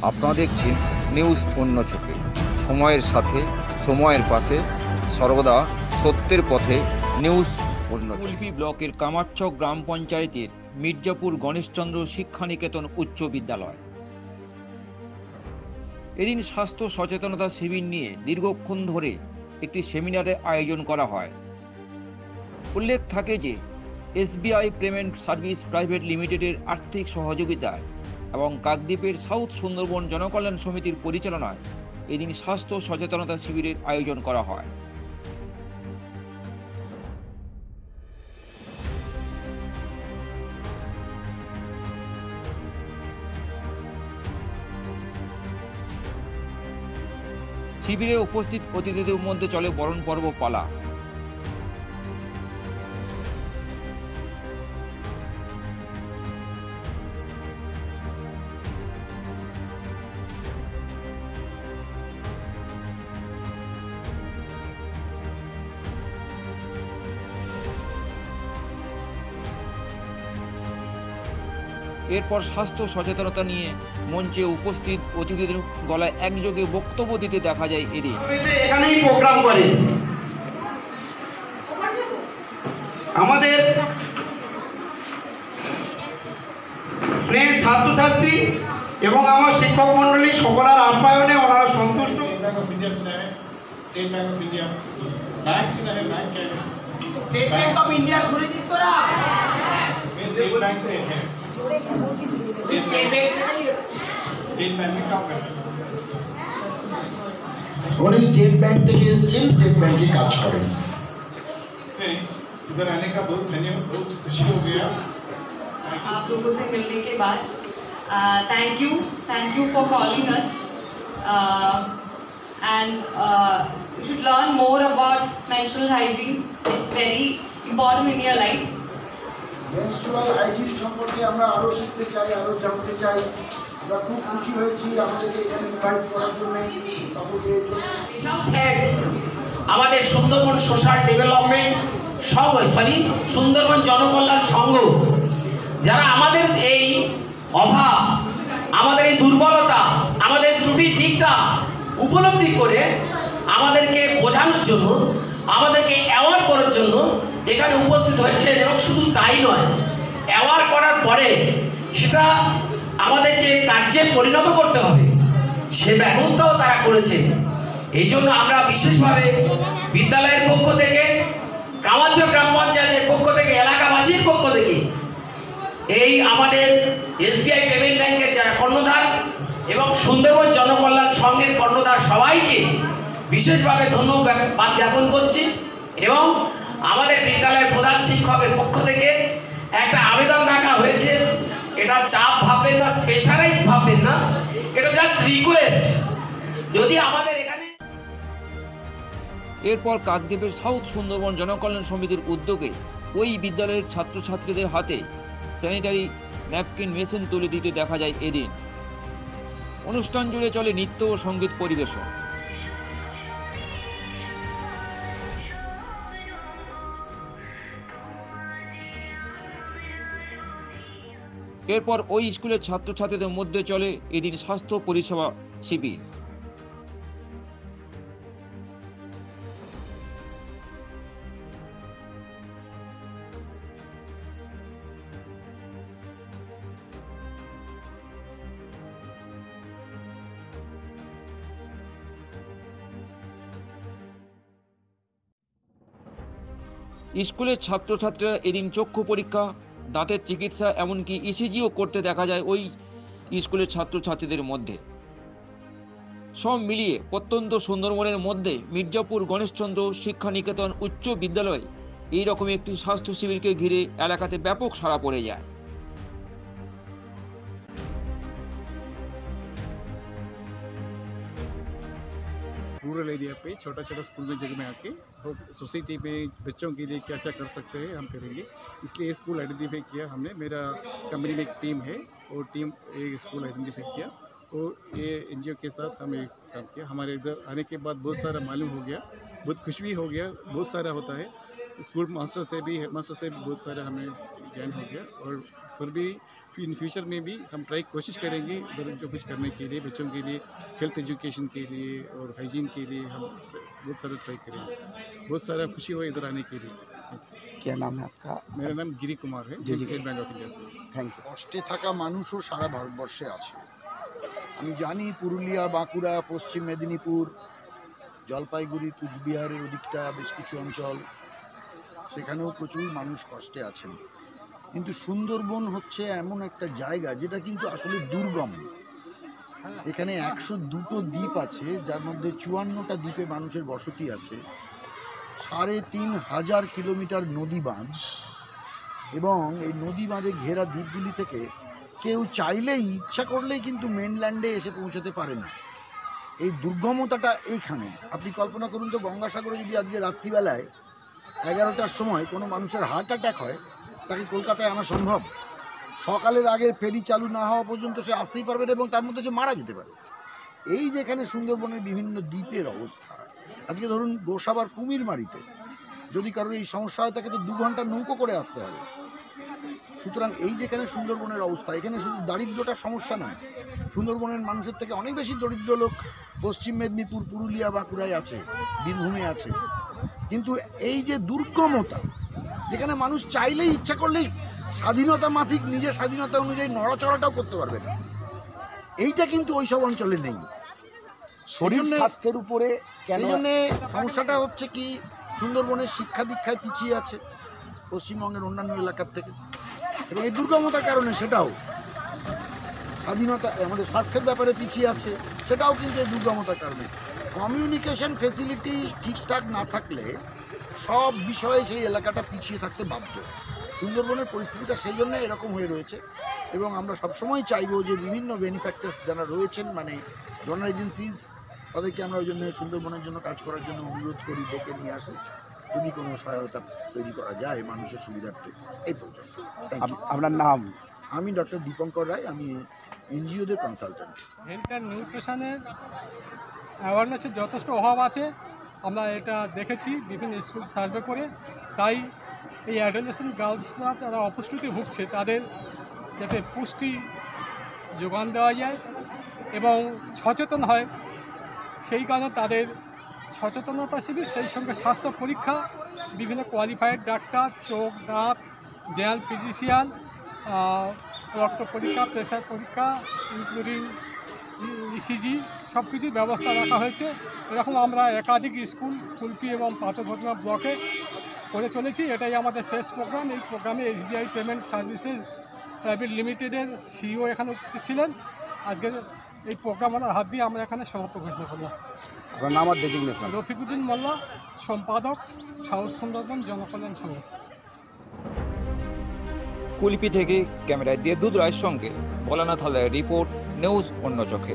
আপনারা দেখছেন নিউজ অন্য চোখে, সময়ের সাথে সময়ের পাশে, সর্বদা সত্যের পথে। নিউজ অন্য চোখে। ব্লকের কামারচক গ্রাম পঞ্চায়েতের মির্জাপুর গণেশচন্দ্র শিক্ষানিকেতন উচ্চ বিদ্যালয় এদিন স্বাস্থ্য সচেতনতা শিবির নিয়ে দীর্ঘক্ষণ ধরে একটি সেমিনারের আয়োজন করা হয়। উল্লেখ থাকে যে এসবিআই পেমেন্ট সার্ভিস প্রাইভেট লিমিটেডের আর্থিক সহযোগিতায় এবং কাকদ্বীপের সাউথ সুন্দরবন জনকল্যাণ সমিতির পরিচালনায় এদিন স্বাস্থ্য সচেতনতা শিবিরের আয়োজন করা হয়। শিবিরে উপস্থিত অতিথিদের মধ্যে চলে বরণ পর্ব পালা। এরপর স্বাস্থ্য সচেতনতা নিয়ে মঞ্চে উপস্থিত অতিথিদের গলায় একযোগে বক্তব্য দিতে দেখা যায়। এদিন এখানেই প্রোগ্রাম করে আমাদের স্নেহ ছাত্রছাত্রী এবং আমার শিক্ষক মন্ডলী সকলের আপ্যায়নে ওনারা সন্তুষ্ট। State bank of India bank सुना है बैंक क्या है স্টেট ব্যাংক অফ ইন্ডিয়া শুনেছিস তোরা? स्टेट बैंक से है স্টেট ব্যাংক स्टेट बैंक में काम करते हैं उन्हें स्टेट बैंक থেকে এসেছেন, স্টেট ব্যাংকে কাজ করেন। इधर आने का बहुत धन्यवाद, बहुत खुशी हो गया आप लोगों से मिलने के बाद। Thank you for calling us and you should learn more about menstrual hygiene. It's very important in your life. Menstrual hygiene সম্পর্কে আমরা আরো শিখতে চাই, আরো জানতে চাই। আমরা খুব খুশি হয়েছি আমাদেরকে এখানে ইনভাইট করার জন্য। আমাদের সুন্দরবন সোশ্যাল ডেভেলপমেন্ট সংঘ, সুন্দরবন জনকল্যাণ সংঘ, যারা আমাদের এই অভাব, আমাদের এই দুর্বলতা, আমাদের ত্রুটির দিকটা উপলব্ধি করে আমাদেরকে বোঝানোর জন্য, আমাদেরকে অ্যাওয়ার করার জন্য এখানে উপস্থিত হয়েছে। এবং শুধু তাই নয়, অ্যাওয়ার করার পরে সেটা আমাদের যে কার্যে পরিণত করতে হবে সে ব্যবস্থাও তারা করেছে। এই জন্য আমরা বিশেষভাবে বিদ্যালয়ের পক্ষ থেকে, কামারচক গ্রাম পঞ্চায়েতের পক্ষ থেকে, এলাকাবাসীর পক্ষ থেকে এই আমাদের এসবিআই পেমেন্ট ব্যাংকের যারা কর্ণধার এবং সুন্দরবন জনকল্যাণ সংঘের কর্ণধার সবাইকে বিশেষভাবে ধন্যবাদ জ্ঞাপন করছি। এবং আমাদের বিদ্যালয়ের প্রধান শিক্ষকের পক্ষ থেকে একটা আবেদন রাখা হয়েছে। এটা চাপ ভাববেন না, স্পেশালাইজ ভাববেন না, এটা জাস্ট রিকোয়েস্ট। যদি আমাদের এখানে এরপর কাকদ্বীপের সাউথ সুন্দরবন জনকল্যাণ সমিতির উদ্যোগে ওই বিদ্যালয়ের ছাত্রছাত্রীদের হাতে স্যানিটারি ন্যাপকিন মেশিন তুলে দিতে দেখা যায়। এদিন অনুষ্ঠান জুড়ে চলে নৃত্য ও সঙ্গীত পরিবেশন। এরপর ওই স্কুলের ছাত্রছাত্রীদের মধ্যে চলে এদিন স্বাস্থ্য পরিষেবা শিবির। স্কুলের ছাত্রছাত্রীরা এদিন চক্ষু পরীক্ষা, দাঁতের চিকিৎসা, এমনকি ইসিজিও করতে দেখা যায় ওই স্কুলের ছাত্রছাত্রীদের মধ্যে। সব মিলিয়ে প্রত্যন্ত সুন্দরবনের মধ্যে মির্জাপুর গণেশচন্দ্র শিক্ষানিকেতন উচ্চ বিদ্যালয় এইরকম একটি স্বাস্থ্য শিবিরকে ঘিরে এলাকাতে ব্যাপক সাড়া পড়ে যায়। रूरल एरिया पे छोटा छोटा स्कूल में जगह में आके सोसाइटी में बच्चों के लिए क्या क्या कर सकते हैं हम करेंगे, इसलिए स्कूल आइडेंटिफाई किया हमने। मेरा कंपनी में एक टीम है और टीम एक स्कूल आइडेंटिफाई किया और ये एनजीओ के साथ हमें काम किया। हमारे इधर आने के बाद बहुत सारा मालूम हो गया, बहुत खुश भी हो गया, बहुत सारा होता है। स्कूल मास्टर से भी, हेड मास्टर से भी बहुत सारा हमें ज्ञान हो गया और फिर भी इन फ्यूचर में भी हम कोशिश करेंगे इधर जो कुछ करने के लिए, बच्चों के लिए हेल्थ एजुकेशन के लिए और हाइजीन के लिए हम बहुत सारा ट्राई करेंगे। बहुत सारा खुशी हो इधर आने के लिए। क्या नाम है आपका? मेरा नाम गिरी कुमार है, स्टेट बैंक ऑफ इंडिया से। Thank you. কষ্টে থাকা মানুষও সারা ভারতবর্ষে আছে। আমি জানি পুরুলিয়া, বাঁকুড়া, পশ্চিম মেদিনীপুর, জলপাইগুড়ি, কুচবিহারের ওদিকটা বেশ কিছু অঞ্চল, সেখানেও প্রচুর মানুষ কষ্টে আছেন। কিন্তু সুন্দরবন হচ্ছে এমন একটা জায়গা যেটা কিন্তু আসলে দুর্গম। এখানে 102টো দ্বীপ আছে, যার মধ্যে 54টা দ্বীপে মানুষের বসতি আছে, 3500 কিলোমিটার নদী বাঁধ, এবং এই নদী বাঁধে ঘেরা দ্বীপগুলি থেকে কেউ চাইলেই ইচ্ছা করলেই কিন্তু মেনল্যান্ডে এসে পৌঁছাতে পারে না। এই দুর্গমতাটা এইখানে। আপনি কল্পনা করুন তো, গঙ্গাসাগরে যদি আজকে রাত্রিবেলায় 11টার সময় কোনো মানুষের হার্ট অ্যাটাক হয়, তাকে কলকাতায় আনা সম্ভব? সকালের আগের ফেরি চালু না হওয়া পর্যন্ত সে আসতেই পারবে না, এবং তার মধ্যে সে মারা যেতে পারে। এই যেখানে সুন্দরবনের বিভিন্ন দ্বীপের অবস্থা, আজকে ধরুন গোসাবার কুমিরমারিতে যদি কারোর এই সমস্যা হয়, তাকে তো 2 ঘন্টা নৌকো করে আসতে হবে। সুতরাং এই যেখানে সুন্দরবনের অবস্থা, এখানে শুধু দারিদ্র্যটার সমস্যা নয়, সুন্দরবনের মানুষের থেকে অনেক বেশি দরিদ্র লোক পশ্চিম মেদিনীপুর, পুরুলিয়া, বাঁকুড়ায় আছে, বীরভূমে আছে। কিন্তু এই যে দুর্গমতা, যেখানে মানুষ চাইলেই ইচ্ছা করলেই স্বাধীনতা মাফিক নিজের স্বাধীনতা অনুযায়ী নড়াচড়াটাও করতে পারবে না, এইটা কিন্তু ওইসব অঞ্চলে নেই। শরীর স্বাস্থ্যের উপরে কেন? সেই জন্যে সমস্যাটা হচ্ছে কি, সুন্দরবনের শিক্ষা দীক্ষায় পিছিয়ে আছে পশ্চিমবঙ্গের অন্যান্য এলাকার থেকে, এবং এই দুর্গমতার কারণে সেটাও। স্বাধীনতা, আমাদের স্বাস্থ্যের ব্যাপারে পিছিয়ে আছে, সেটাও কিন্তু এই দুর্গমতার কারণে। কমিউনিকেশন ফেসিলিটি ঠিকঠাক না থাকলে সব বিষয়ে সেই এলাকাটা পিছিয়ে থাকতে বাধ্য। সুন্দরবনের পরিস্থিতিটা সেই জন্য এরকম হয়ে রয়েছে, এবং আমরা সবসময় চাইবো যে বিভিন্ন বেনিফ্যাক্টার্স যারা রয়েছেন, মানে ডোনার এজেন্সিজ, তাদেরকে আমরা ওই জন্য সুন্দরবনের জন্য কাজ করার জন্য অনুরোধ করি, ডেকে নিয়ে আসি, যদি কোনো সহায়তা তৈরি করা যায় মানুষের সুবিধার্থে। এই পর্যন্ত। আপনার নাম? আমি ডক্টর দীপঙ্কর রায়, আমি এনজিওদের কনসালটেন্ট। হেলথ অ্যান্ড নিউট্রিশনের অ্যাওয়ারনেসের যথেষ্ট অভাব আছে, আমরা এটা দেখেছি বিভিন্ন স্কুল সার্ভে করে। তাই এই অ্যাডোলেসেন্ট গার্লসরা যারা অপুষ্টিতে ভুগছে, তাদের যাতে পুষ্টি যোগান দেওয়া যায় এবং সচেতন হয়, সেই কারণে তাদের সচেতনতা শিবির, সেই সঙ্গে স্বাস্থ্য পরীক্ষা, বিভিন্ন কোয়ালিফাইড ডাক্তার, চোখ, দাঁত, জেনারেল ফিজিশিয়ান, রক্ত পরীক্ষা, প্রেশার পরীক্ষা, ইনক্লুডিং ইসিজি, সব কিছুর ব্যবস্থা রাখা হয়েছে। এরকম আমরা একাধিক স্কুল, কুলপি এবং পাথরঘটনা ব্লকে করে চলেছি। এটাই আমাদের শেষ প্রোগ্রাম। এই প্রোগ্রামে SBI পেমেন্ট সার্ভিসেস প্রাইভেট লিমিটেডের CEO এখানে উপস্থিত ছিলেন। আজকের এই প্রোগ্রাম ওনার হাত দিয়ে আমরা এখানে সমাপ্ত ঘোষণা করলাম। আপনার নাম আর ডেজিগনেশন? রফিকুদ্দিন মোল্লা, সম্পাদক, সাউথ সুন্দরবন জনকল্যাণ সংঘ। কুলপি থেকে ক্যামেরায় দিয়ে দুধ রায়ের সঙ্গে ভোলানাথ হালদারের রিপোর্ট, নিউজ অন্য চোখে।